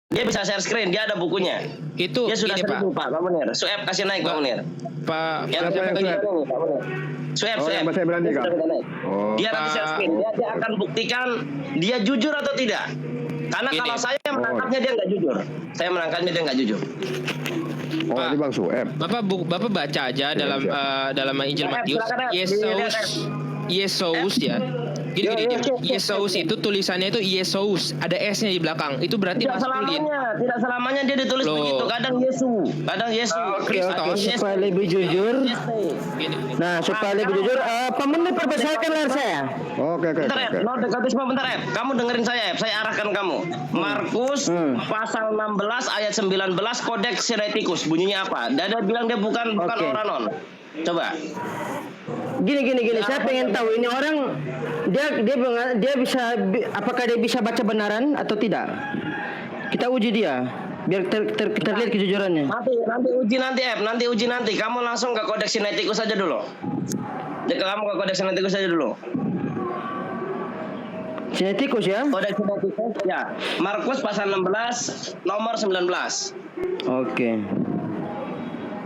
Dia bisa share screen, dia ada bukunya. Itu Dia sudah ini, Pak. 1000 Pak Munir. Sueb kasih naik Pak Munir. Pak Yang Siapa yang tadi Sueb? ini, Pak Munir. Sueb, Oh, yang bahasa Ibrani, Kak? Oh. Dia nanti share screen. Dia akan buktikan dia jujur atau tidak. Karena Ini. kalau saya menangkapnya dia nggak jujur. Saya menangkapnya dia nggak jujur. Oh, Pak. ini Bang Sueb. Bapak baca aja dalam dalam Injil Matius. silakan, Yesus ya. Gini. Yesus itu tulisannya itu Yesus, ada S-nya di belakang. Itu berarti Tidak selamanya dia ditulis Loh. begitu. Kadang Yesus, kadang Yesus. Oke, Kristus. supaya lebih jujur. Gini. Nah, supaya lebih jujur, Pak Munir perbesarkan layar saya. Oke. Bentar Ep, no dekatisme bentar Ep. Kamu dengerin saya Ep, saya arahkan kamu. Markus pasal 16 ayat 19 Kodeks Sinaiticus bunyinya apa? Dan dia bilang dia bukan Oke. oranon. Coba. Gini. Saya pengen tahu ini orang dia bisa apakah dia bisa baca benaran atau tidak? Kita uji dia biar terlihat kejujurannya. Nanti uji nanti. Kamu langsung ke Kodeks Sinaiticus aja dulu. Kamu ke Kodeks Sinaiticus aja dulu. Sinaiticus ya? Kodeks Sinaiticus ya. Markus pasal 16 nomor 19. Oke.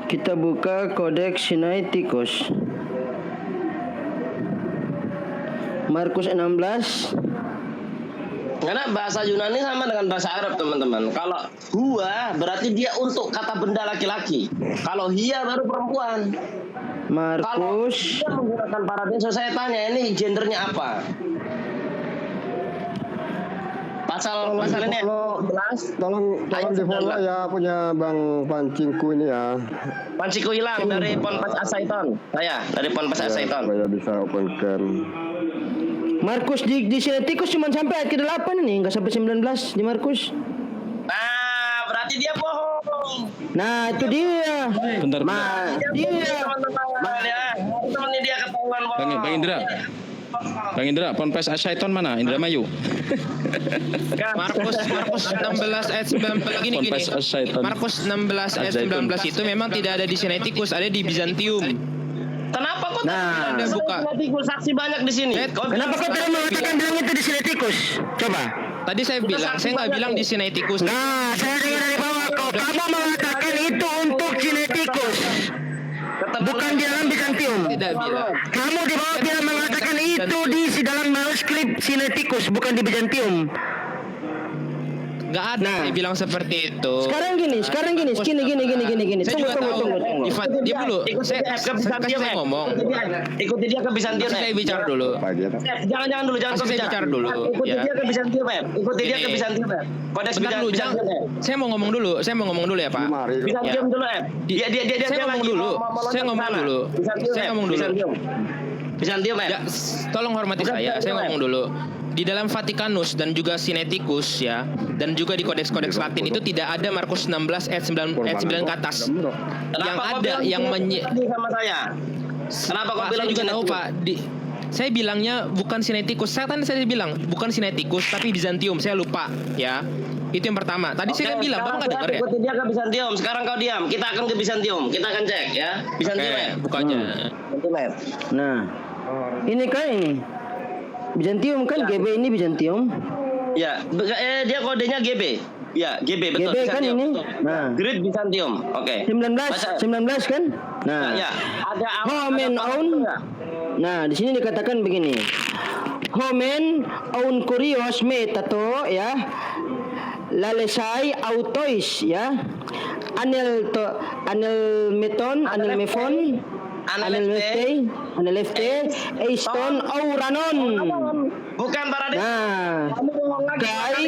Kita buka Kodeks Sinaiticus. Markus 16. Karena bahasa Yunani sama dengan bahasa Arab teman-teman. Kalau huwa berarti dia untuk kata benda laki-laki. Kalau hia baru perempuan. Kalau Markus dia menggunakan paradiso, saya tanya ini gendernya apa? Pasal ini jelas. Tolong di follow ya punya Bang Pancingku ini ya. Panciku hilang dari Ponpes Asaiton. Saya dari Ponpes Asaiton. Supaya bisa open cam. Markus di Sinaiticus cuma sampai ayat ke-8 ini, enggak sampai 19 di Markus. Nah, berarti dia bohong. Nah, itu dia. Bentar. Dia. Teman-teman ya. Teman dia ketahuan bohong. Bang Indra, Ponpes Asaiton mana? Indramayu. Markus 16 ayat 19 gini. Ponpes Asaiton. Markus 16 ayat 19 itu memang tidak ada di Sinaiticus, ada di Bizantium. Kenapa kok Nah. tidak buka. saksi banyak di sini? Kenapa kau tidak mengatakan bilang itu di Sinaiticus? Coba. Tadi saya bilang, saya nggak bilang di Sinaiticus. Nah, saya dengar dari bawah kamu mengatakan itu untuk Sinaiticus, bukan di dalam Bizantium. Tidak bilang. Kamu di bawah bilang mengatakan itu di dalam manuskrip Sinaiticus, bukan di Bizantium. Nggak ada Nah. yang bilang seperti itu. Sekarang gini. Saya Tunggu. juga tahu. Dia dulu. Saya kasih saya ngomong. Ikuti dia ke Bizantium. Kasih saya bicara dulu. Jangan dulu, jangan Kasih saya bicara dulu. Ikuti Ya. dia ke Bizantium, Ep. Ikuti dia Ini. ke Bizantium, Ep. Kodeks Bentar dulu, Bizantium, Ep. saya mau ngomong dulu ya Pak. Mari. Bizantium dulu, Ep. Dia Saya ngomong lagi dulu. mau Saya ngomong sana. dulu. Bizantium, Saya Ep. ngomong dulu. Bizantium, Ep. Ya, tolong hormati saya ngomong dulu. Di dalam Vatikanus dan juga Sinaiticus ya, dan juga di kodeks-kodeks Latin itu tidak ada Markus 16 ayat 9 ke atas. Yang Kenapa kau ada bilang yang tadi sama saya? Kenapa kau Pak, bilang saya juga tahu Sinaiticus? Pak. Saya bilangnya bukan Sinaiticus. Saya bilang bukan Sinaiticus tapi Bizantium. Saya lupa ya. Itu yang pertama. Tadi saya kan bilang, Bapak nggak dengar ya? Ikuti dia ke Bizantium. Sekarang kau diam. Kita akan ke Bizantium. Kita akan cek ya. Bizantium, Ep. Bukanya. Bizantium, Ep. Nah, ini kan ini Bizantium kan, GB ini Bizantium. Ya, dia kodenya GB. Ya, GB betul. GB kan Bizantium, ini. betul. Nah. Great Bizantium. Oke. 19 kan? Nah, Ya, ada Homen own. Nah, di sini dikatakan begini. Homen own kurios metato ya. Lalesai autois ya. Anel mefon, anel lefte, eiston auranon. Bukan paradiso. Nah, Kamu bohong lagi. kai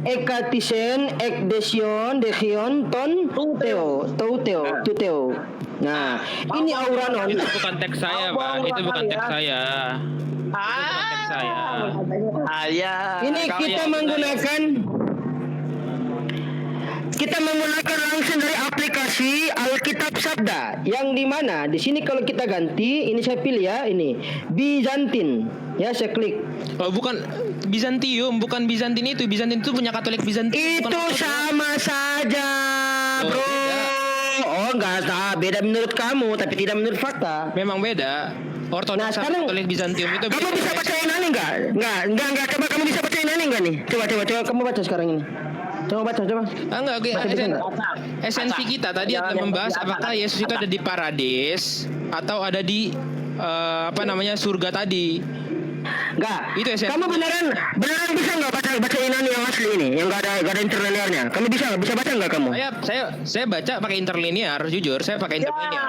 ekatisen ekdesion dehion ton tuteo. Nah, ini auranon. Itu bukan teks saya, Pak. Itu bukan teks saya. Ah, saya. Ayah. Ini kita menggunakan langsung dari aplikasi Alkitab Sabda, yang dimana di sini kalau kita ganti, ini saya pilih ya, ini Bizantin ya, saya klik. Oh, bukan Bizantium, bukan Bizantin itu. Bizantin itu punya Katolik Bizantin. Itu sama saja, Oh, bro. beda. Oh, enggak, beda menurut kamu, tapi tidak menurut fakta. Memang beda. Ortodoks Nah, sama sekarang Katolik Bizantium itu Kamu beda. bisa baca Yunani enggak? Enggak. Coba kamu bisa baca Yunani enggak nih? Coba kamu baca sekarang ini. Coba baca, coba. Enggak, oke. Baca bisa nggak? Esensi kita tadi adalah membahas apakah Yesus itu ada di paradis atau ada di surga tadi. Enggak. Itu esensi. Kamu beneran bisa nggak baca Yunani yang asli ini, yang nggak ada interlinearnya? Kamu bisa baca nggak kamu? Saya baca pakai interlinear, jujur saya pakai interlinear.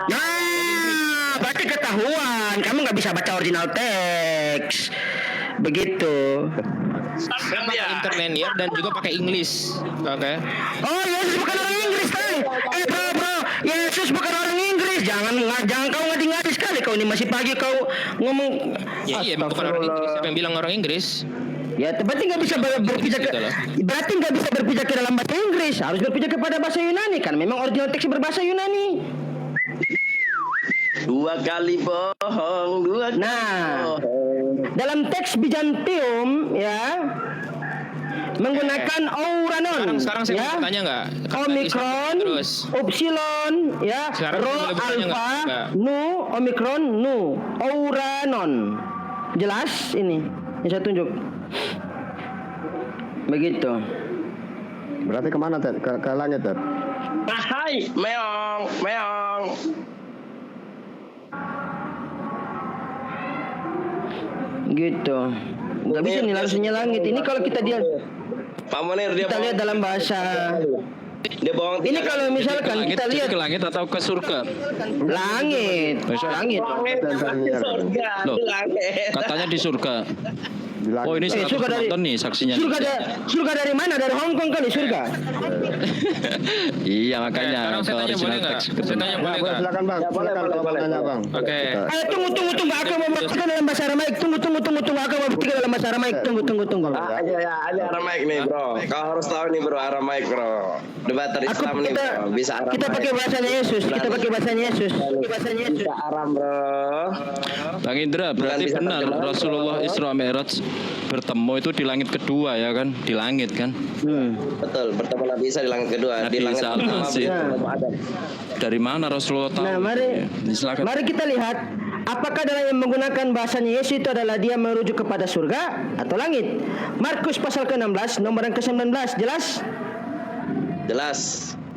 Nah, berarti ketahuan. Kamu nggak bisa baca original teks. Begitu. Saya pakai interlinear dan juga pakai English. Oke. Oh, Yesus bukan orang Inggris, kan? Bro. Yesus bukan orang Inggris. Jangan kau ngadi-ngadi sekali. Kau ini masih pagi kau ngomong. Iya, bukan orang Inggris. Siapa yang bilang orang Inggris? Ya, berarti nggak bisa berpijak ke, berarti nggak bisa berpijak ke dalam bahasa Inggris. Harus berpijak kepada bahasa Yunani, kan? Memang original teks berbahasa Yunani. Dua kali bohong. Nah, dalam teks Bizantium ya menggunakan Ouranon. Sekarang saya ya, mau tanya nggak? Omikron, Upsilon, ya, Sekarang Rho, boleh bertanya Alpha, nggak? Nu, Omikron, Nu, Ouranon. Jelas ini yang saya tunjuk. Begitu. Berarti kemana Ted? Ke langit Ted? Hai, meong. Gitu. Nggak bisa nih harusnya langit. Ini kalau kita Pak Munir dia kita lihat dalam bahasa. Dia bohong. Ini kalau misalkan Langit, kita lihat ke langit atau ke surga? langit. Surga, Loh, langit. katanya di surga. Di langit. Oh, ini 100 surga dari- penonton nih saksinya. Surga dari mana? Dari Hong Kong kali surga. Iya, makanya Sekarang saya ke tanya boleh original nggak? teks. Saya tanya Ya, boleh nggak? silakan Bang. Silakan kalau mau boleh. nanya Bang. Oke. Kita- Tunggu. Aku mau buktikan dalam bahasa Aramaik. Tunggu. Aku mau buktikan dalam bahasa Aramaik. Tunggu. Ada Aramaik nih, Bro. Kau harus tahu nih, Bro, Aramaik, Bro. Debater Islam nih, Bro. Bisa Aramaik. Kita pakai bahasanya Yesus. Bisa Aram, Bro. Bang Indra, berarti bisa benar terjemahan, Rasulullah Bro. Isra Mi'raj bertemu itu di langit kedua ya kan? Di langit kan? Betul, bertemu Nabi Isa di langit kedua, Nabi di langit Isa pertama Al-Masih. bertemu Adam. Dari mana Rasulullah tahu? Nah, Silakan. mari kita lihat apakah dalam yang menggunakan bahasanya Yesus itu adalah dia merujuk kepada surga atau langit. Markus pasal ke-16 nomor yang ke-19 jelas? Jelas.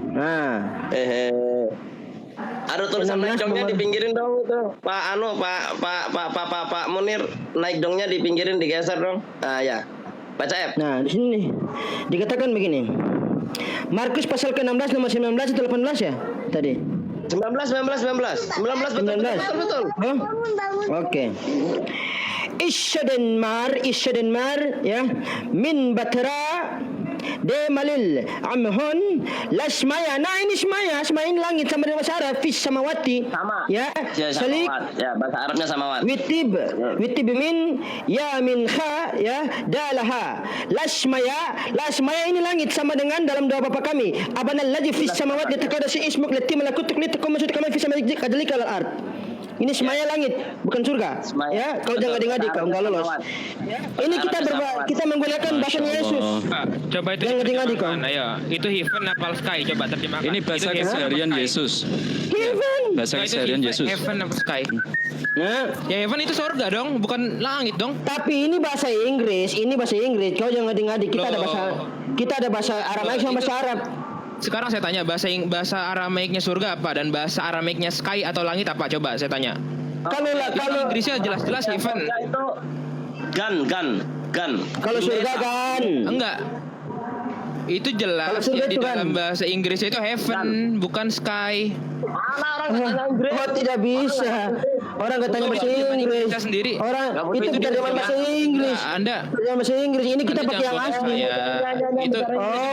Nah, Aduh, tulisan 16 naik dongnya nomor- dipinggirin dong itu. Pak Munir, naik dongnya dipinggirin, digeser dong. Ah ya. Baca F. Nah, di sini nih dikatakan begini. Markus pasal ke-16 nomor 19 atau 18 ya tadi? 19 betul. Oh? Oke. Isyadenmar ya min batra de malil amhun lasmaya. Nah, ini semaya ini langit sama dengan bahasa Arab fis samawati Sama. ya salik samawat. Ya, bahasa Arabnya samawat. witib min ya min kha ya dalaha lasmaya ini langit sama dengan dalam doa Bapa kami abanal ladzi fis samawati yatakaddasu ismuk lati malakutuk litakum maksud kami fis samawati kadalika al ard. Ini semaya langit, bukan surga. Semaya. Ya, kau jangan ngadi-ngadi, kau nggak lolos. Ini kita menggunakan bahasanya Yesus. Pak, coba itu Yang ngadi-ngadi kau. diterjemahkan. Ayo, itu heaven apa sky? Coba terjemahkan. Ini bahasa Itu heaven keseharian apa sky? Yesus. Heaven. Bahasa Nah, itu keseharian Yesus. Heaven apa sky? Nah, Ya heaven itu surga dong, bukan langit dong. tapi ini bahasa Inggris. Kau jangan ngadi-ngadi. Kita ada bahasa Aramaik sama bahasa Arab. Sekarang saya tanya bahasa Aramaiknya surga apa dan bahasa Aramaiknya sky atau langit apa? Coba saya tanya. Kalau Inggrisnya jelas-jelas heaven. Surga itu gun. kalau surga kan Enggak. Itu jelas Kalau surga ya, di itu kan. dalam bahasa Inggrisnya itu heaven, bukan sky. Mana orang kata Inggris? Oh, tidak bisa. Orang katanya bahasa Inggris. Bisa sendiri. Orang Nggak itu boleh terjemahan itu bahasa Inggris. Nah, Anda Terjemahan bahasa Inggris. Ini kita Anda pakai yang jangan bohong asli. saya. Itu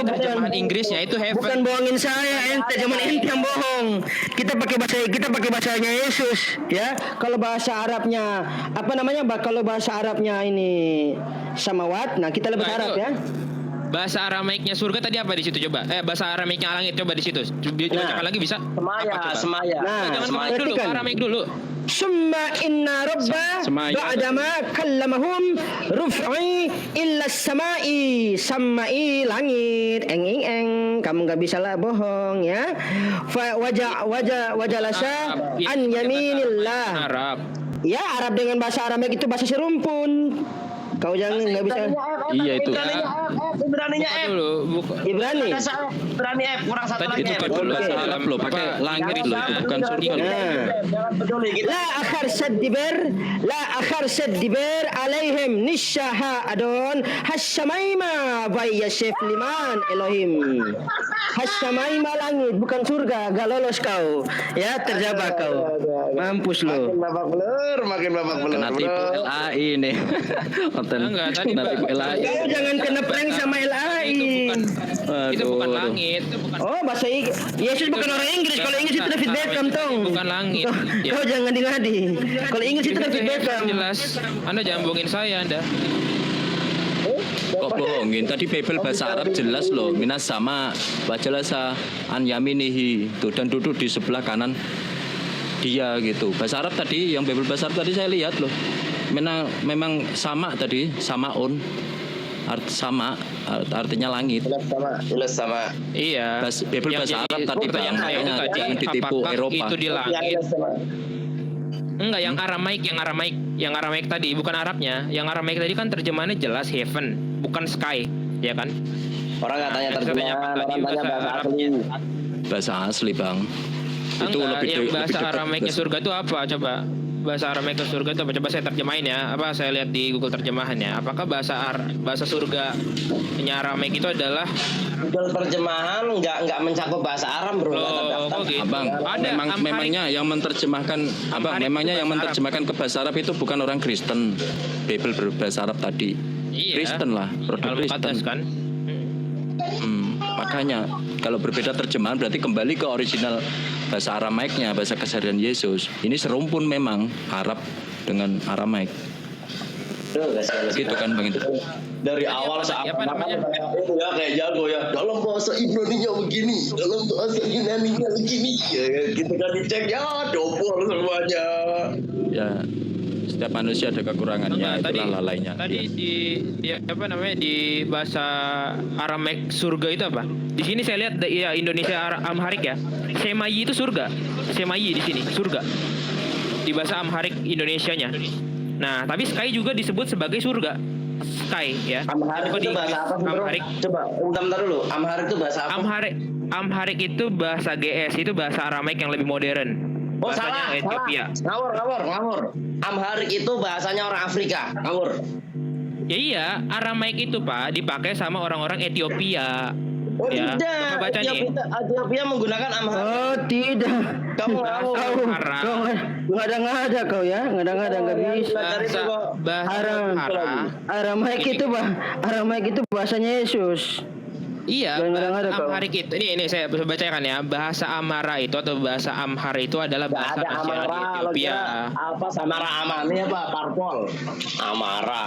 terjemahan Inggrisnya itu Bukan heaven. bohongin saya, ente zaman ente yang bohong. Kita pakai bahasanya Yesus, ya. Kalau bahasa Arabnya apa namanya? Kalau bahasa Arabnya ini samawat, nah kita lebih Nah, Arab itu. ya. Bahasa Aramaiknya surga tadi apa di situ coba? Bahasa Aramaiknya langit coba di situ. Dibacakan lagi bisa? Semaya. Apa, coba? Semaya. Nah, Jangan Semaya. Aramaik dulu, perhatikan. Aramaik dulu. Summa inna rabba Semaya. ba'dama kallamahum ruf'i illa samai samai langit eng kamu nggak bisa lah bohong ya. Fa wajalasa an yaminillah. Arab. Ya, Arab dengan bahasa Aramaik itu bahasa serumpun. Kau jangan nggak bisa. Iya itu. Ibraninya Buka F. dulu, buka. Ibrani. Ada saya Ibrani F kurang satu Tadi lagi. itu F. Itu bahasa Oke. Arab loh, pakai langit loh, itu bukan surga loh. Jangan peduli kita. لا أخر سدبر لا أخر سدبر عليهم نشها أدون هالشمايمة via Chef Liman Elohim Hashamaima langit bukan surga, gak lolos kau ya, terjebak kau, mampus lo. Makin babak belur. Kena tipu LAI nih. Konten. Enggak, tadi Kena tipu LAI. Kau jangan kena prank sama LAI. Itu bukan Aduh. langit. Oh bahasa Yesus bukan orang Inggris, kalau Inggris itu David Beckham tong. Bukan langit. Ya. Kau jangan ngadi. Kalau Inggris itu David Beckham. Jelas. Anda jangan bohongin saya, Anda. Kok bohongin? Tadi Bible bahasa Arab jelas loh. Minas sama wajalasa an yaminihi. Tuh, dan duduk di sebelah kanan dia gitu. Bahasa Arab tadi, yang Bible bahasa Arab tadi saya lihat loh. Memang sama tadi, samaun. Sama artinya langit. Jelas sama. Iya. Bible Yang bahasa jadi Arab tadi Bang, pertanyaan saya itu makanya tadi, jangan ditipu apakah Eropa. itu di langit? Enggak, yang Aramaik tadi, bukan Arabnya. Yang Aramaik tadi kan terjemahannya jelas heaven, bukan sky, ya kan? Orang nggak tanya terjemahan, orang tanya bahasa asli. Bahasa asli Bang. Itu Enggak, yang bahasa dekat Aramaiknya surga itu apa? Coba. Bahasa Aramaiknya surga itu apa? Coba saya terjemahin ya. Apa saya lihat di Google terjemahannya. Apakah bahasa surga Aramaik itu adalah Google terjemahan nggak mencakup bahasa Arab bro. loh, kok gitu? Abang, Ada Amharic. memangnya yang menerjemahkan Abang, Amharic memangnya itu yang bahasa menerjemahkan ke bahasa Arab itu bukan orang Kristen. Bible berbahasa Arab tadi. Iya. Kristen lah, produk Kristen. Al-Muqaddas kan? Makanya kalau berbeda terjemahan berarti kembali ke original bahasa Aramaiknya, bahasa keseharian Yesus. Ini serumpun memang Arab dengan Aramaik. Gitu kan Bang Indra? Dari awal apa namanya? itu ya kayak jago ya. Dalam bahasa Ibrani-nya begini, dalam bahasa Yunani-nya begini. Ya, gitu kan dicek ya, dopor semuanya. Ya, setiap manusia ada kekurangannya, Enggak, tadi itulah lalainya. tadi di apa namanya di bahasa Aramaik surga itu apa? Di sini saya lihat ya Indonesia Amharic ya. Semayi itu surga. Semayi di sini surga. Di bahasa Amharic Indonesianya. Nah, tapi sky juga disebut sebagai surga. Sky ya. Amharic Coba itu bahasa apa sih bro? Amharic. Coba bentar dulu. Amharic itu bahasa apa? Amharic itu bahasa GS, itu bahasa Aramaik yang lebih modern. Oh Bahasanya salah, Ethiopia. ngawur. Amharic itu bahasanya orang Afrika, ngawur. Ya iya, Aramaik itu Pak dipakai sama orang-orang Ethiopia. Oh Ya, tidak, coba baca nih. Ethiopia menggunakan Amharic. Oh tidak. Kamu ngawur. Kau ngada-ngada kau ya, ngada-ngada nggak bisa. Bahasa Aramaik itu bahasanya Yesus. Iya, Jangan bahasa ngada-ngada kau. Amharic itu. Ini saya bacakan ya. Bahasa Amhara itu atau bahasa Amhar itu adalah Gak bahasa ada nasional Amara, lo Ethiopia. kira apa Samara Amani apa Parpol? Amara.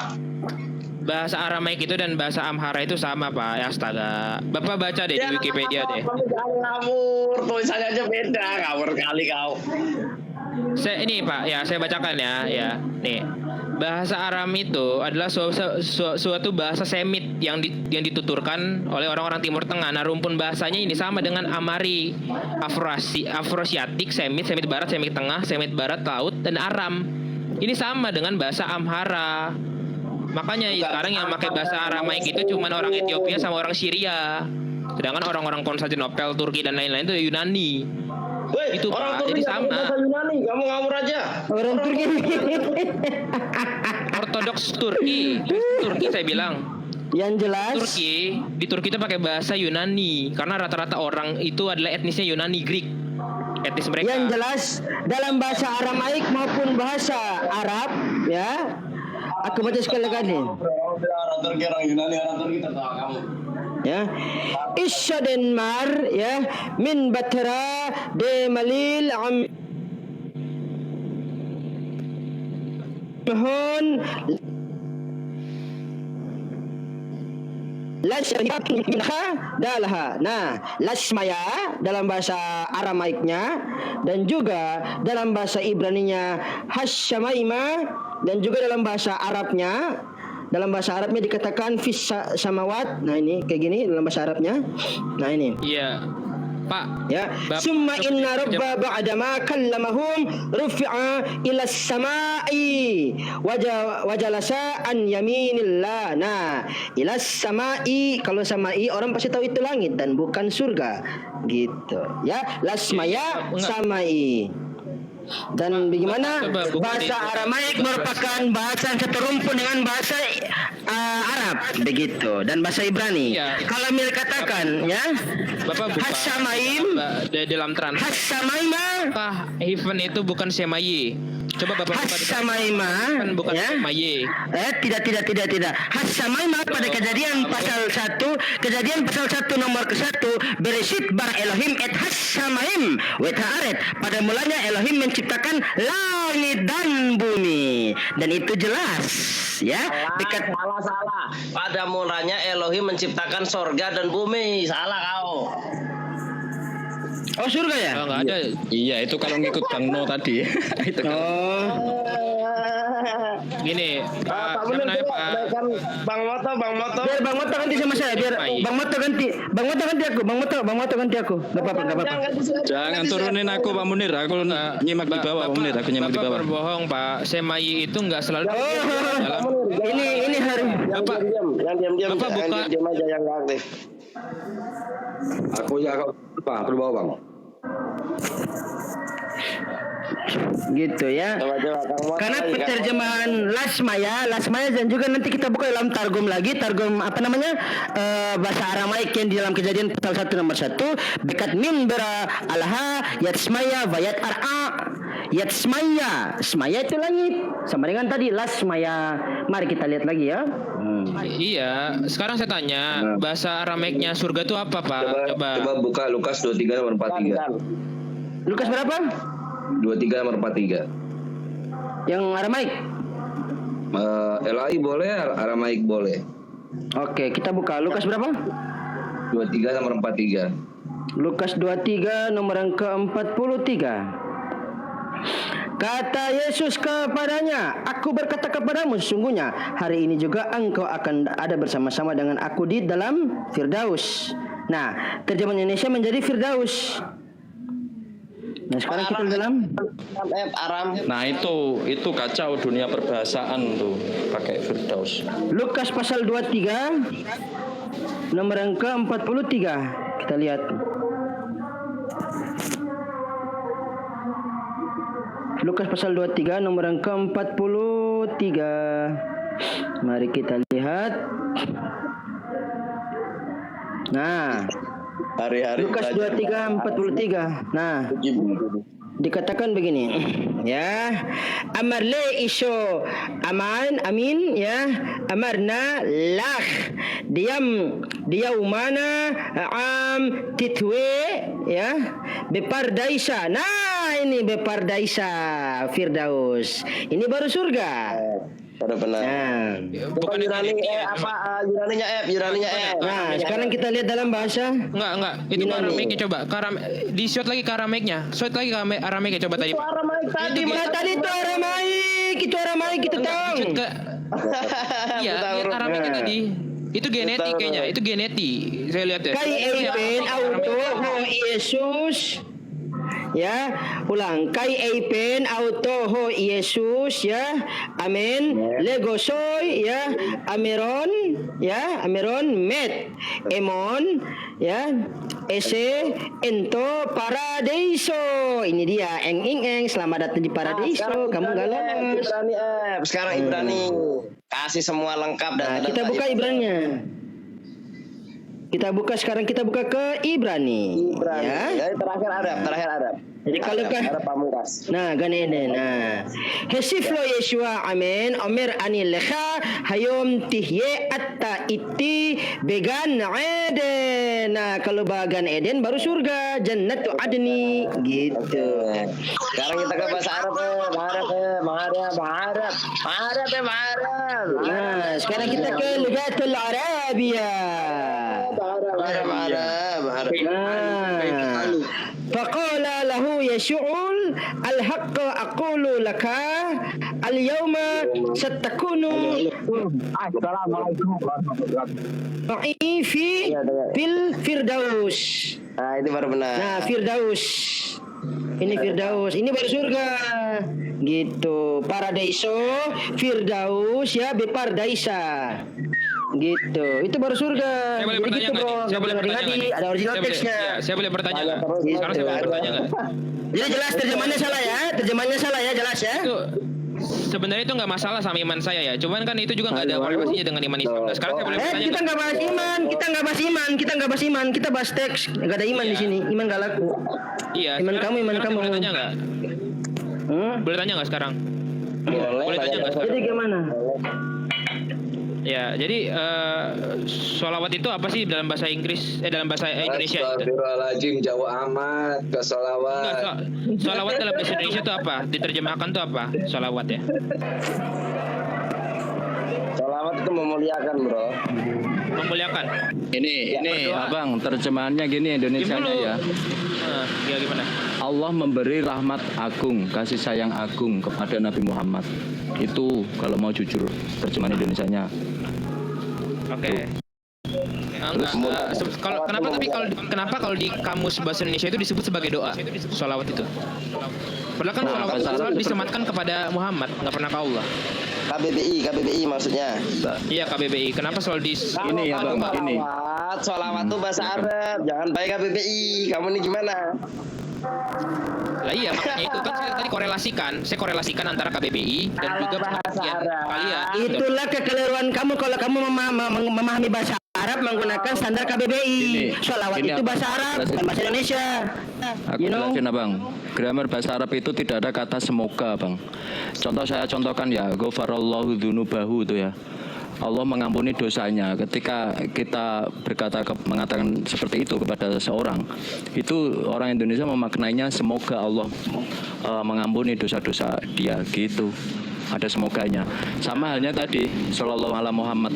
Bahasa Aramaik itu dan bahasa Amhara itu sama Pak. Ya astaga. Bapak baca deh di Wikipedia deh. Jangan ngawur, tulisannya aja beda, ngawur kali kau. Ini Pak, ya saya bacakan ya. Nih. Bahasa Aram itu adalah suatu bahasa Semit yang dituturkan oleh orang-orang Timur Tengah. Nah, rumpun bahasanya ini sama dengan Amari, Afrosiatik, Semit Barat, Semit Tengah, Semit Barat Laut, dan Aram. Ini sama dengan bahasa Amhara. Makanya sekarang yang pakai bahasa Aramaik itu cuma orang Ethiopia sama orang Syria. Sedangkan orang-orang Konstantinopel, Turki dan lain-lain itu Yunani. Woi, Itu, orang Pak, Turki jadi nggak sama. bahasa Yunani, kamu ngawur aja. Orang Turki. Ortodoks Turki saya bilang. Yang jelas. Di Turki itu pakai bahasa Yunani karena rata-rata orang itu adalah etnisnya Yunani, Greek. Etnis mereka. Yang jelas dalam bahasa Aramaik maupun bahasa Arab ya. Aku baca sekali lagi. Kamu bilang orang Turki, orang Yunani, orang Turki tertawa kamu. Ya. Isya Denmar ya min Batra de Malil am Mahon Dalha. Nah, lasmaya dalam bahasa Aramaiknya dan juga dalam bahasa Ibraninya Hashamaima dan juga dalam bahasa Arabnya. Dalam bahasa Arabnya dikatakan fis samawat. Nah, ini kayak gini dalam bahasa Arabnya. Nah, ini. Iya. Pak. Ya, summa inna rabba ba'da ma kallamahum rufi'a ila samai wajalasa an yaminillah. Nah, ila samai, kalau samai orang pasti tahu itu langit dan bukan surga. Gitu. Ya, lasmaya samai. Dan bagaimana bahasa Aramaik merupakan bahasa yang satu rumpun dengan bahasa Arab begitu, dan bahasa Ibrani. Iya. Kalau Mil katakan ya, Bapak buka Hasamaim, dalam translate. Hasamaima, Heaven itu bukan semaye. Coba Bapak buka di Hasamaima, bukan ya. semaye. Tidak. Hasamaima pada kejadian pasal 1 nomor ke-1, Bereshit bara Elohim et Hasamaim wa ta'aret. Pada mulanya Elohim menciptakan langit dan bumi, dan itu jelas ya. Salah. Pada mulanya Elohim menciptakan sorga dan bumi. Salah kau. Oh, surga ya? Oh, nggak ada. Iya, itu kalau ngikut Bang No tadi. Itu kan. Oh, Gini, Pak siapa Munir, namanya coba Pak? naikkan Bang Moto. biar Bang Moto ganti sama saya. Biar Bang Moto ganti aku. Bang Moto ganti aku. Gak apa-apa. Jangan turunin aku Pak Munir. Aku nyimak di bawah Pak Munir. Aku nyimak di Bapak bawah. berbohong Pak. Semayi itu nggak selalu dalam. Ini hari Bapak, Yang diam-diam, Bapak yang buka. diam aja, yang nggak aktif. Aku ya Pak, berbawa Bang. gitu ya. Coba Kang Moto. Karena penerjemahan lasmaya dan juga nanti kita buka dalam targum apa namanya, bahasa Aramaik yang di dalam Kejadian pasal 1 nomor 1, bekat min bera alaha yatsmaya vayat ar'a. Smaya itu langit, sama dengan tadi lasmaya. Mari kita lihat lagi ya. Iya, sekarang saya tanya, bahasa Aramaiknya surga itu apa Pak? Coba buka Lukas 23 nomor 43. Lukas berapa? 23 nomor 43. Yang Aramaik. LAI boleh, Aramaik boleh. Oke, kita buka Lukas berapa? 23 nomor 43. Lukas 23 nomor yang ke-43. Kata Yesus kepadanya, aku berkata kepadamu, sesungguhnya hari ini juga engkau akan ada bersama-sama dengan aku di dalam Firdaus. Nah, terjemahan Indonesia menjadi Firdaus. Nah, sekarang kita dalam Aram. Nah, itu kacau dunia perbahasaan tuh pakai Firdaus. Lukas pasal 23 nomor yang ke-43. Kita lihat. Lukas pasal 23 nomor yang ke-43. Mari kita lihat. Nah, Hari-hari Lukas 23:43. Nah, dikatakan begini, ya. Amarle iso amin ya. Amarna lah diyaumana am titwe ya. Bepardaisa. Nah, ini bepardaisa Firdaus. Ini baru surga. Pada benar. Nah, Bukan Yunani Yunaninya F. nah, sekarang kita lihat dalam bahasa. Enggak. Itu Yunani. Aramaiknya coba. Di shot lagi Aramaiknya. Shot lagi Aramaiknya coba tadi. Itu Aramaik tadi. Nah, tadi itu Aramaik itu tahu. Shoot ke. Iya, lihat Aramaiknya tadi. Itu genetik kayaknya. Itu genetik. Saya lihat ya. Kai eipen auto ho Yesus. Ya, ulang. Kai eipen auto ho Yesus ya. Amen. Legosoy ya. Ameron met. Emon ya. Ese ento paradiso. Ini dia eng selamat datang di paradiso. Kamu gak lolos. Ibrani F. Sekarang Ibrani. Kasih semua lengkap dan Nah, kita buka Ibraninya. Kita buka ke Ibrani. Ya. Ya, terakhir Arab. Jadi kalau Arab pamungkas. nah ganene nah Hesiflo Yeshua amen Omer ani lecha hayom tihye atta iti began Eden. Nah, kalau bagan Eden baru surga Jannatu Adni gitu. Sekarang kita ke bahasa Arab. Maharab. Nah, sekarang kita ke Lugatul Arabiyah. Arab. Nah, faqala lahu Yeshua al-haqqa aqulu laka al-yauma satakunu Assalamualaikum warahmatullahi wabarakatuh. ma'i fil firdaus. Nah, itu baru benar. Nah, firdaus. Ini firdaus, ini baru surga. Gitu. Paradiso, firdaus ya, bepardaisa. Gitu. Itu baru surga. Saya boleh Jadi bertanya gitu, nggak bro. nih? Saya boleh bertanya nggak nih? Ada original teksnya. Saya boleh bertanya nggak? Gitu. Sekarang saya boleh bertanya nggak? Jadi jelas terjemahannya salah ya. Terjemahannya salah ya, jelas ya. Itu sebenarnya itu nggak masalah sama iman saya ya. Cuman kan itu juga nggak ada korelasinya dengan iman Islam. Nah, sekarang saya boleh bertanya Kita nggak bahas iman, kita nggak bahas iman, kita nggak bahas iman, kita bahas teks. Nggak ada iman di sini, iman nggak laku. Iya. Iman sekarang- kamu, iman sekarang kamu. Boleh tanya nggak? Boleh tanya nggak sekarang? Boleh tanya nggak sekarang? Jadi gimana? Ya, jadi sholawat itu apa sih dalam bahasa Inggris? Dalam bahasa Indonesia? Astagfirullahaladzim, jauh amat ke Enggak, sholawat. sholawat dalam bahasa Indonesia itu apa? Diterjemahkan itu apa? Sholawat ya? Sholawat itu memuliakan, bro. Memuliakan. Ini abang terjemahannya gini Indonesianya Dulu. ya. Ya gimana? Allah memberi rahmat agung, kasih sayang agung kepada Nabi Muhammad. Itu kalau mau jujur terjemahan Indonesianya. Oke. Kenapa kalau di kamus bahasa Indonesia itu disebut sebagai doa sholawat itu? Padahal kan sholawat disematkan kepada Muhammad, nggak pernah ke Allah. KBBI maksudnya. Iya KBBI. Kenapa selalu di Ini ya bang, ini. Sholawat tuh bahasa Arab, jangan pakai KBBI. Kamu nih gimana? Lah iya makanya itu kan saya tadi saya korelasikan antara KBBI dan juga bahasa pengertian Arab. kalian. Itulah kekeliruan kamu kalau kamu memahami bahasa Arab menggunakan standar KBBI. Sholawat Ini itu apa? bahasa Arab, bukan bahasa Indonesia. Aku You know? jelasin abang. Grammar bahasa Arab itu tidak ada kata semoga bang. Saya contohkan ya, ghafarallahu dzunubahu itu ya. Allah mengampuni dosanya. Ketika kita mengatakan seperti itu kepada seseorang, itu orang Indonesia memaknainya semoga Allah mengampuni dosa-dosa dia gitu. Ada semoganya. Sama halnya tadi sallallahu alaihi Muhammad.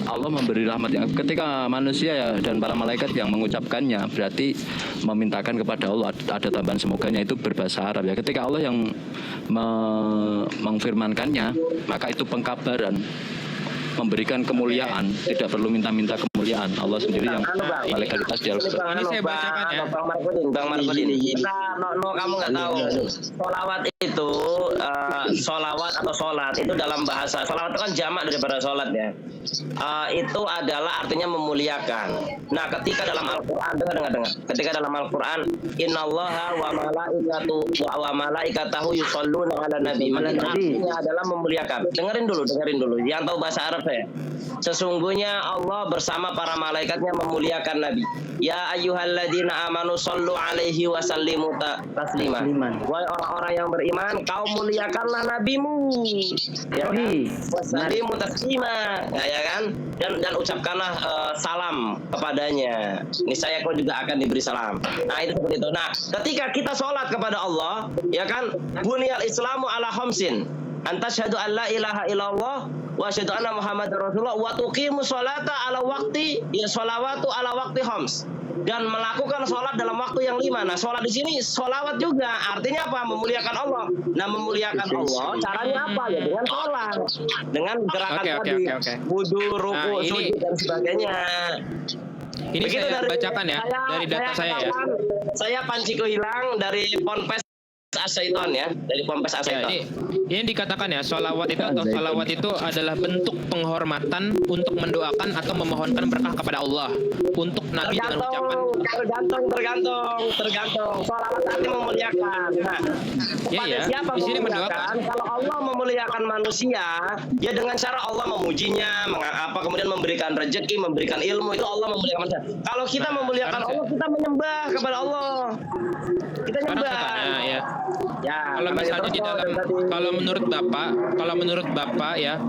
Allah memberi rahmat yang ketika manusia ya dan para malaikat yang mengucapkannya berarti memintakan kepada Allah ada tambahan semoganya itu berbahasa Arab ya. Ketika Allah yang mengfirmankannya maka itu pengkabaran, memberikan kemuliaan, tidak perlu minta-minta kemuliaan. Allah sendiri yang legalitas di Al-Quran. Ini saya bacakan ya. Bang Markodin. Kamu nggak tahu. Sholawat itu, sholawat atau sholat itu dalam bahasa. Sholawat itu kan jamak daripada sholat ya. Itu adalah artinya memuliakan. Nah, ketika dalam Al-Quran, dengar. Ketika dalam Al-Quran, Innallaha wa malaikatahu yusholluna ala nabi. Maka artinya adalah memuliakan. Dengerin dulu. Yang tahu bahasa Arab saya. Sesungguhnya Allah bersama para malaikatnya memuliakan Nabi. Ya ayyuhalladzina amanu sallu alaihi wa sallimu taslima. Wahai orang-orang yang beriman, kau muliakanlah nabimu. Ya kan? Wa sallimu taslima. Ya kan? Dan ucapkanlah salam kepadanya. Niscaya kau juga akan diberi salam. Nah, itu seperti itu. Nah, ketika kita sholat kepada Allah, ya kan? Buniyal Islamu ala khamsin. Antasyhadu an la ilaha illallah wa asyhadu anna Muhammadar Rasulullah wa tuqimu sholata ala waqti ya sholawatu ala waqti khams, dan melakukan sholat dalam waktu yang 5. Nah, sholat di sini sholawat juga artinya apa? Memuliakan Allah. Nah, memuliakan Allah caranya apa ya? Dengan sholat, dengan gerakan tadi, wudu, ruku, sujud dan sebagainya. Ini Begitu saya bacakan ya dari data saya ya. Saya Panji Hilang dari Ponpes Asyaiton ya, dari Ponpes Ya, Asyaiton. ini dikatakan ya, sholawat itu adalah bentuk penghormatan untuk mendoakan atau memohonkan berkah kepada Allah untuk Nabi dengan ucapan. Tergantung. Sholawat artinya memuliakan. Nah, kepada siapa di sini memuliakan? Kalau Allah memuliakan manusia, ya dengan cara Allah memujinya, kemudian memberikan rezeki, memberikan ilmu, itu Allah memuliakan manusia. Kalau kita memuliakan Allah, kita menyembah kepada Allah. Kita nyembah. Ya, kalau misalnya di dalam, kalau menurut Bapak ya,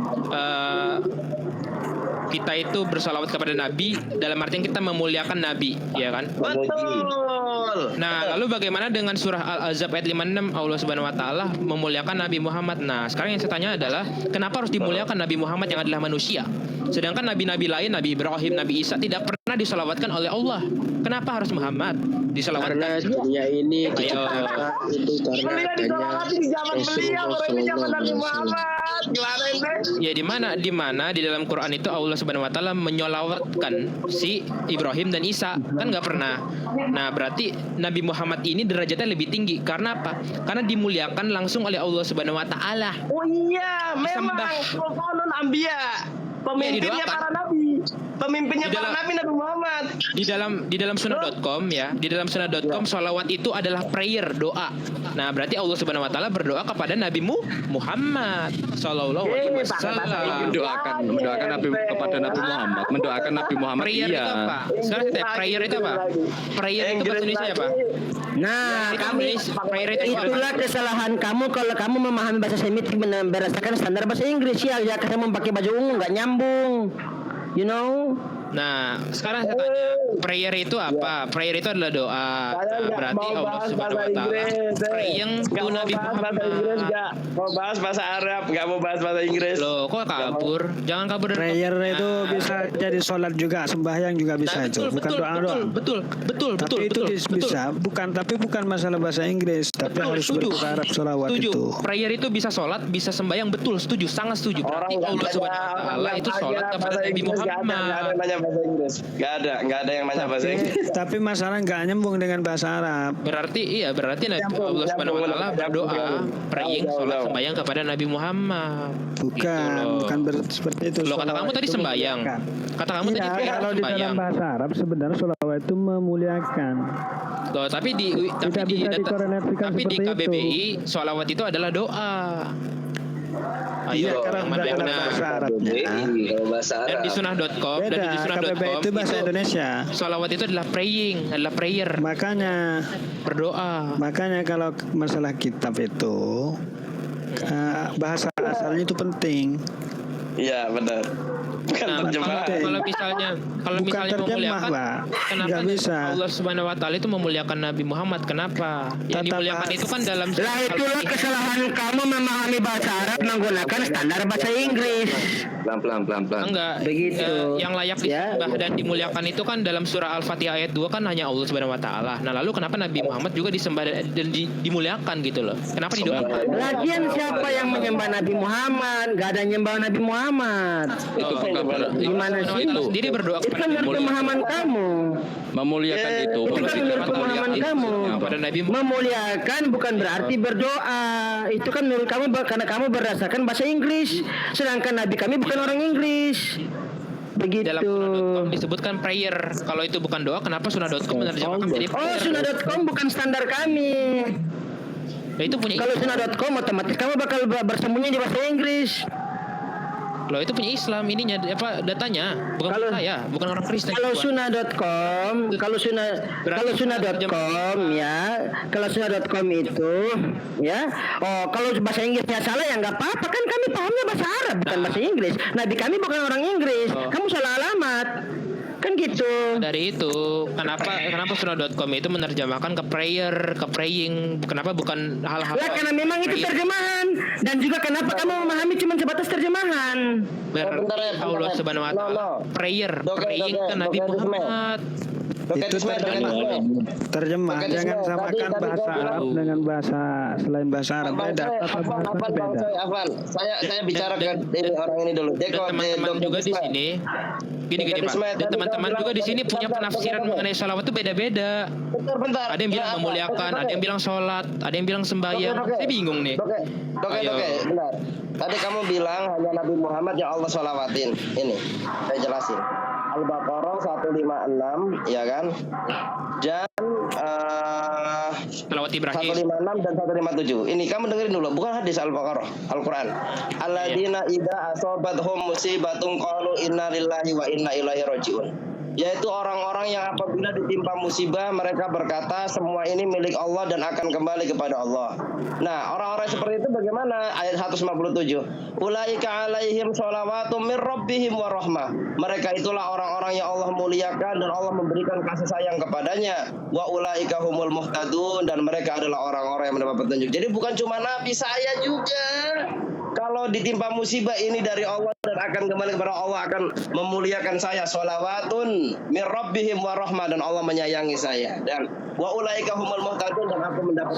kita itu bersalawat kepada Nabi dalam artian kita memuliakan Nabi, ya kan? Betul. Nah, lalu bagaimana dengan surah Al-Ahzab ayat 56, Allah Subhanahu wa taala memuliakan Nabi Muhammad. Nah, sekarang yang saya tanya adalah kenapa harus dimuliakan Nabi Muhammad yang adalah manusia? Sedangkan nabi-nabi lain, Nabi Ibrahim, Nabi Isa tidak pernah karena diselawatkan oleh Allah. Kenapa harus Muhammad diselawatkan? Karena dunia ini Ayo. diciptakan itu karena Beliau adanya disolawati di zaman beliau, Rasulullah orang di zaman Nabi SAW. Muhammad. Gimana ini? Ya di mana di dalam Quran itu Allah Subhanahu wa taala menyolawatkan si Ibrahim dan Isa, kan nggak pernah. Nah, berarti Nabi Muhammad ini derajatnya lebih tinggi karena apa? Karena dimuliakan langsung oleh Allah Subhanahu wa taala. Oh iya, memang Disembah. konon ambia. Pemimpinnya didoakan. para nabi. Pemimpinnya Di para dalam- nabi Nabi Muhammad. Di dalam sunnah.com ya, di dalam sunnah.com sholawat itu adalah prayer, doa. Nah, berarti Allah Subhanahu wa taala berdoa kepada Nabi Muhammad sallallahu alaihi wasallam. mendoakan Nabi kepada Nabi Muhammad, mendoakan Nabi Muhammad. Prayer itu apa? Sekarang kita prayer itu apa? Prayer itu bahasa Indonesia apa? Nah, kami Prayer itu apa? itulah kesalahan kamu kalau kamu memahami bahasa Semit berdasarkan standar bahasa Inggris ya. Ya kamu pakai baju ungu nggak nyambung. You know? Nah, sekarang saya tanya, prayer itu apa? Prayer itu adalah doa. Saya nggak Berarti mau Allah bahas Subhanahu bahasa wa taala Inggris. praying Nggak to mau Nabi bahas bahasa Inggris, Muhammad. nggak mau bahas bahasa Arab, nggak mau bahas bahasa Inggris. Loh, kok kabur? Jangan kabur dari Prayer topiknya. itu bisa jadi sholat juga, sembahyang juga bisa Nah, itu, bukan doa doang. betul. Tapi itu bisa, tapi bukan masalah bahasa Inggris, tapi Betul, harus setuju. berbahasa Arab sholawat Setuju. itu. Prayer itu bisa sholat, bisa sembahyang, betul, setuju, sangat setuju. Berarti nggak Allah ada- Subhanahu wa taala orang itu nggak sholat ada kepada bahasa Nabi Inggris, nggak ada yang Muhammad. namanya bahasa Inggris. Nggak ada yang namanya bahasa Inggris. Tapi masalah nggak nyambung dengan bahasa Arab. Berarti berarti Nabi Nyambung, Allah Subhanahu wa taala nyambung, berdoa, nyambung. praying, Tahu, sholat, tahu. sembahyang kepada Nabi Muhammad. Bukan seperti itu. Loh, kata Sholawat kamu tadi itu sembahyang. memuliakan. Kata kamu tadi Iya, prayer kalau di dalam sembahyang. bahasa Arab sebenarnya sholawat itu memuliakan. Loh, tapi di Tidak bisa dikorelasikan tapi di seperti KBBI sholawat itu adalah doa. Iya, Ayo, karena yang mana bukan yang dalam benar? bahasa Arabnya. Kalau bahasa Dan Arab. di sunnah.com dan Beda, di sunnah.com KBBI itu bahasa Indonesia. Sholawat itu adalah praying, adalah prayer, Makanya berdoa. kalau masalah kitab itu bahasa asalnya itu penting. Iya benar. Bukan Nah, terjemahan. kalau misalnya Bukan misalnya terjemah, memuliakan, Pak. kenapa Nggak bisa. Allah Subhanahu wa taala itu memuliakan Nabi Muhammad? Kenapa? Yang Tata dimuliakan bahasa. itu kan dalam Lah itulah kesalahan kamu memahami bahasa Arab menggunakan standar bahasa Inggris. Pelan-pelan. enggak. Begitu. Yang layak Ya. disembah dan dimuliakan itu kan dalam surah Al-Fatihah ayat 2 kan hanya Allah Subhanahu wa taala. Nah, lalu kenapa Nabi Muhammad juga disembah dan dimuliakan gitu loh? Kenapa didoakan? Lagian siapa yang menyembah Nabi Muhammad? Gak ada yang nyembah Nabi Muhammad. Itu Gimana Allah sih? Subhanahu wa taala sendiri berdoa Itu kepada kan menurut pemahaman kamu. memuliakan itu. Itu kan menurut pemahaman kamu. kepada Nabi Muhammad. Memuliakan bukan berarti berdoa. Itu kan menurut kamu karena kamu berdasarkan bahasa Inggris. Sedangkan Nabi kami bukan orang Inggris. Begitu. Dalam sunnah.com disebutkan prayer. Kalau itu bukan doa, kenapa sunnah.com menerjemahkan menjadi Oh, prayer? sunnah.com bukan standar kami. Nah, itu punya Kalau sunnah.com otomatis kamu bakal bersembunyi di bahasa Inggris. Loh, itu punya Islam ininya datanya, bukan Kalau- saya, bukan orang Kristen. Kalau Tuan. sunnah.com, kalau sunnah.com ya, kalau sunnah.com itu ya, kalau bahasa Inggrisnya salah ya nggak apa-apa kan kami pahamnya bahasa Arab bukan bahasa Inggris. Nabi kami bukan orang Inggris, kamu salah alamat. Kan gitu. Dari itu, kenapa sunnah.com itu menerjemahkan ke prayer, ke praying, kenapa bukan hal-hal Lah karena memang itu prayer? terjemahan dan juga kenapa kamu memahami cuma sebatas terjemahan. Bentar ya, Berarti Allah Subhanahu wa taala No. prayer, Doke, praying doke, ke Nabi doke, Muhammad. Itu terjemah. Oke, Jangan Ismail. samakan Tadi bahasa kau Arab bilang- dengan bahasa selain bahasa Arab. Beda. Tata Afwan, bahasa beda. Afwan. Saya bicara ke ini orang ini dulu. Dan teman-teman juga di sini, gini Pak. Dan teman-teman juga di sini punya penafsiran mengenai sholawat itu beda-beda. Bentar. Ada yang bilang memuliakan, ada yang bilang sholat, ada yang bilang sembahyang. Saya bingung nih. Doke, Ayo. benar. Tadi kamu bilang hanya Nabi Muhammad yang Allah sholawatin. Ini, saya jelasin. Al-Baqarah 156, ya kan? Dan Sholawat Ibrahim. 156 dan 157. Ini kamu dengerin dulu, bukan hadis Al-Baqarah, Al-Quran. Alladzina idza asabathum musibatun qalu inna lillahi wa inna ilaihi rajiun. Yaitu orang-orang yang apabila ditimpa musibah mereka berkata semua ini milik Allah dan akan kembali kepada Allah. Nah, orang-orang seperti itu bagaimana? Ayat 157. Ulaika alaihim sholawatum mir rabbihim wa rahmah. Mereka itulah orang-orang yang Allah muliakan dan Allah memberikan kasih sayang kepadanya. Wa ulaika humul muhtadun, dan mereka adalah orang-orang yang mendapat petunjuk. Jadi bukan cuma nabi, saya juga. kalau ditimpa musibah ini dari Allah dan akan kembali kepada Allah, akan memuliakan saya. Sholawatun mir rabbihim wa rahmah, dan Allah menyayangi saya, dan wa ulaika humul muhtadun, dan aku mendapat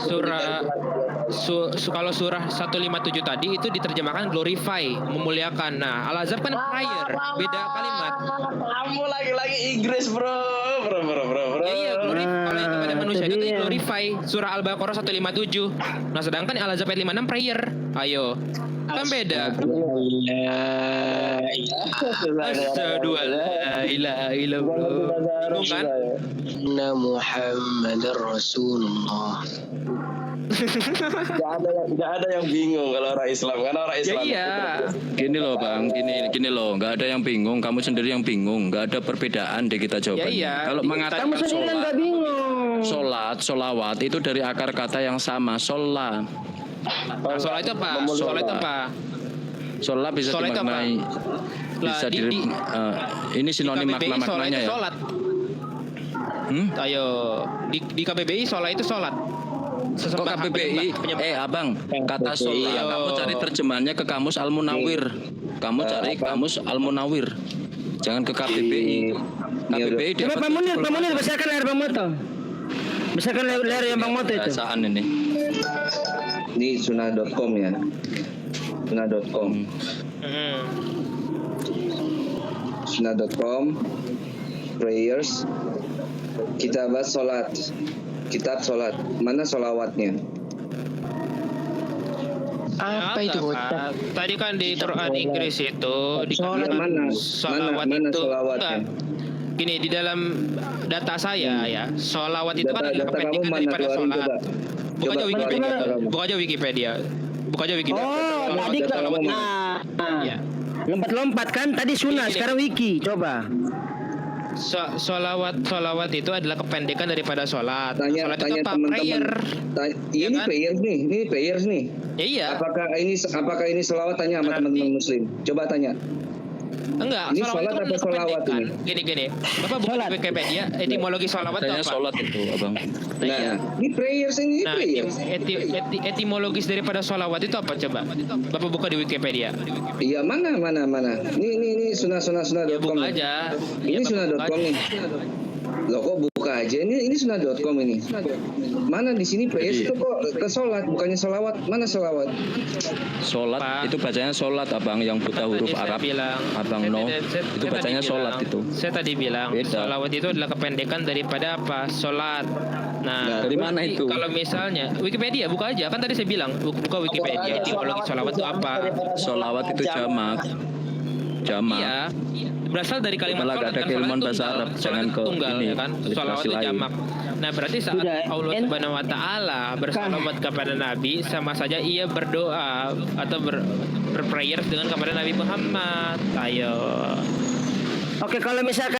Kalau surah 157 tadi itu diterjemahkan glorify, memuliakan. Nah, al-azab kan prayer, beda kalimat. Kamu lagi-lagi Inggris, bro. Iya, glorify. Kalau yang kepada manusia itu glorify. Surah Al-Baqarah 157. Nah, sedangkan Al-Azab ayat 56 prayer. Ayo. Kan beda. Asyhadu an la ilaha illallah. Bingung kan? Inna Muhammadar Rasulullah. Gak ada yang bingung kalau orang Islam, karena orang Islam. Iya. Gini loh Bang, gini loh, nggak ada yang bingung, kamu sendiri yang bingung, nggak ada perbedaan deh kita jawabannya. Ya, iya. Kalau mengatakan Kamu sendiri kan nggak bingung. solawat itu dari akar kata yang sama, sholat. Nah, sholat itu apa? Sholat itu apa? Sholat bisa Sholat itu dimaknai, Lah, bisa ini sinonim KBBI sholat makna-maknanya itu ya. sholat. Ayo, di KBBI sholat itu sholat. Kok KBBI? Abang, kata sholat, kamu cari terjemahannya ke kamus Al-Munawir. Kamu cari kamus Al-Munawir. Jangan ke KBBI. KBBI Coba Pak Munir bacakan layar Bang Moto. Bacakan layar yang Bang Moto itu. Bahasaan ini. Ini sunnah.com ya. Sunnah.com. Sunnah.com. Prayers. Kita bahas sholat. Kitab sholat. Mana sholawatnya? Apa itu bocah? Tadi kan di Quran Inggris itu Sholat mana? sholawat Mana itu sholawatnya? enggak. Gini, di dalam data saya ya, sholawat itu kan Data adalah kamu kependekan mana? daripada Keluarin sholat. coba. Buka aja Coba Wikipedia. keluarin data kamu. Buka aja Wikipedia. Buka aja Wikipedia. Oh, Sholawat tadi itu kan sholawat itu. Iya. Lompat-lompat kan tadi sunnah, Gini. sekarang wiki. Coba. Sholawat itu adalah kependekan daripada sholat. Tanya Sholat itu apa? teman-teman. Prayer. Ini kan? prayers nih. Ini prayers nih. Ya iya. Apakah ini sholawat? Tanya sama Berarti- teman-teman muslim. Coba tanya. Enggak, Ini sholawat sholat itu kan atau sholawat kependekan. Gini. Bapak buka di Wikipedia, etimologi sholawat itu Katanya apa? sholat itu, Abang. Iya. Nah, ini prayers ini Nah, prayers. etimologis daripada sholawat itu apa coba? Bapak buka di Wikipedia. Iya, mana. Ini sunnah.com. Ya buka aja. Ini Ya, Bapak buka sunnah.com aja. nih. Loh kok buka aja? Ini sunnah.com ini. Mana di sini prayers Jadi- itu kok ke sholat, bukannya sholawat? Mana sholawat? Sholat Pak. itu bacanya sholat, Abang, yang buta huruf Tadi saya Arab. bilang, Abang saya- no, saya- itu saya bacanya tadi sholat bilang- itu. Saya tadi bilang Beda. sholawat itu adalah kependekan daripada apa? Sholat. Nah, Dari mana berarti itu? Kalau misalnya Wikipedia buka aja, kan tadi saya bilang buka Wikipedia. Etimologi sholawat itu apa? Sholawat itu jamak. Jamak. Iya, berasal dari kalimat Malah sholat, gak ada kan keilmuan sholat bahasa tunggal. Arab, Sholat jangan itu ke tunggal ini, ya kan, literasi sholawat itu lain. jamak. Nah, berarti saat Sudah, Allah Subhanahu wa taala bersalawat kepada Nabi, sama saja ia berdoa atau berprayer dengan kepada Nabi Muhammad. Ayo. Oke, kalau misalkan